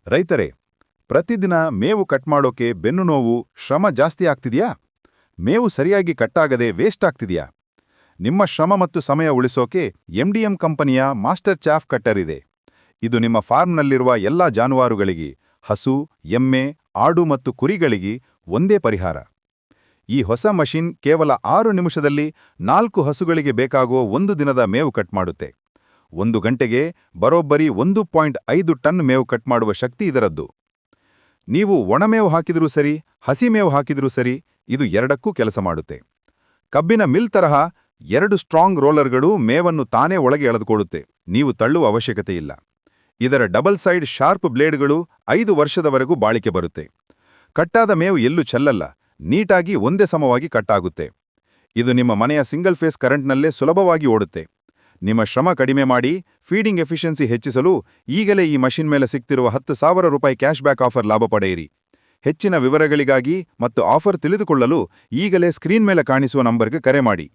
ರೈತರೇ, ಪ್ರತಿದಿನ ಮೇವು ಕಟ್ ಮಾಡೋಕೆ ಬೆನ್ನು ನೋವು, ಶ್ರಮ ಜಾಸ್ತಿ ಆಗ್ತಿದ್ಯಾ? ಮೇವು ಸರಿಯಾಗಿ ಕಟ್ಟಾಗದೆ ವೇಸ್ಟ್ ಆಗ್ತಿದ್ಯಾ? ನಿಮ್ಮ ಶ್ರಮ ಮತ್ತು ಸಮಯ ಉಳಿಸೋಕೆ MDM ಕಂಪನಿಯ ಮಾಸ್ಟರ್ ಚಾಫ್ ಕಟ್ಟರ್ ಇದೆ. ಇದು ನಿಮ್ಮ ಫಾರ್ಮ್ನಲ್ಲಿರುವ ಎಲ್ಲಾ ಜಾನುವಾರುಗಳಿಗೆ, ಹಸು, ಎಮ್ಮೆ, ಆಡು ಮತ್ತು ಕುರಿಗಳಿಗೆ ಒಂದೇ ಪರಿಹಾರ. ಈ ಹೊಸ ಮಷಿನ್ ಕೇವಲ 6 ನಿಮಿಷದಲ್ಲಿ 4 ಹಸುಗಳಿಗೆ ಬೇಕಾಗೋ 1 ದಿನದ ಮೇವು ಕಟ್ ಮಾಡುತ್ತೆ. 1 ಗಂಟೆಗೆ ಬರೋಬ್ಬರಿ 1.5 ಟನ್ ಮೇವು ಕಟ್ ಮಾಡುವ ಶಕ್ತಿ ಇದರದ್ದು. ನೀವು ಒಣಮೇವು ಹಾಕಿದ್ರೂ ಸರಿ, ಹಸಿ ಮೇವು ಹಾಕಿದ್ರೂ ಸರಿ, ಇದು ಎರಡಕ್ಕೂ ಕೆಲಸ ಮಾಡುತ್ತೆ. ಕಬ್ಬಿನ ಮಿಲ್ ತರಹ 2 ಸ್ಟ್ರಾಂಗ್ ರೋಲರ್ಗಳು ಮೇವನ್ನು ತಾನೇ ಒಳಗೆ ಎಳೆದುಕೊಳ್ಳುತ್ತೆ. ನೀವು ತಳ್ಳುವ ಅವಶ್ಯಕತೆ ಇಲ್ಲ. ಇದರ ಡಬಲ್ ಸೈಡ್ ಶಾರ್ಪ್ ಬ್ಲೇಡ್ಗಳು 5 ವರ್ಷದವರೆಗೂ ಬಾಳಿಕೆ ಬರುತ್ತೆ. ಕಟ್ಟಾದ ಮೇವು ಎಲ್ಲೂ ಚೆಲ್ಲಲ್ಲ, ನೀಟಾಗಿ ಒಂದೇ ಸಮವಾಗಿ ಕಟ್ಟಾಗುತ್ತೆ. ಇದು ನಿಮ್ಮ ಮನೆಯ ಸಿಂಗಲ್ ಫೇಸ್ ಕರೆಂಟ್ನಲ್ಲೇ ಸುಲಭವಾಗಿ ಓಡುತ್ತೆ. ನಿಮ್ಮ ಶ್ರಮ ಕಡಿಮೆ ಮಾಡಿ ಫೀಡಿಂಗ್ ಎಫಿಷಿಯನ್ಸಿ ಹೆಚ್ಚಿಸಲು ಈಗಲೇ ಈ ಮಷಿನ್ ಮೇಲೆ ಸಿಗ್ತಿರುವ 10,000 ರೂಪಾಯಿ ಕ್ಯಾಶ್ ಬ್ಯಾಕ್ ಆಫರ್ ಲಾಭ ಪಡೆಯಿರಿ. ಹೆಚ್ಚಿನ ವಿವರಗಳಿಗಾಗಿ ಮತ್ತು ಆಫರ್ ತಿಳಿದುಕೊಳ್ಳಲು ಈಗಲೇ ಸ್ಕ್ರೀನ್ ಮೇಲೆ ಕಾಣಿಸುವ ನಂಬರ್ಗೆ ಕರೆ ಮಾಡಿ.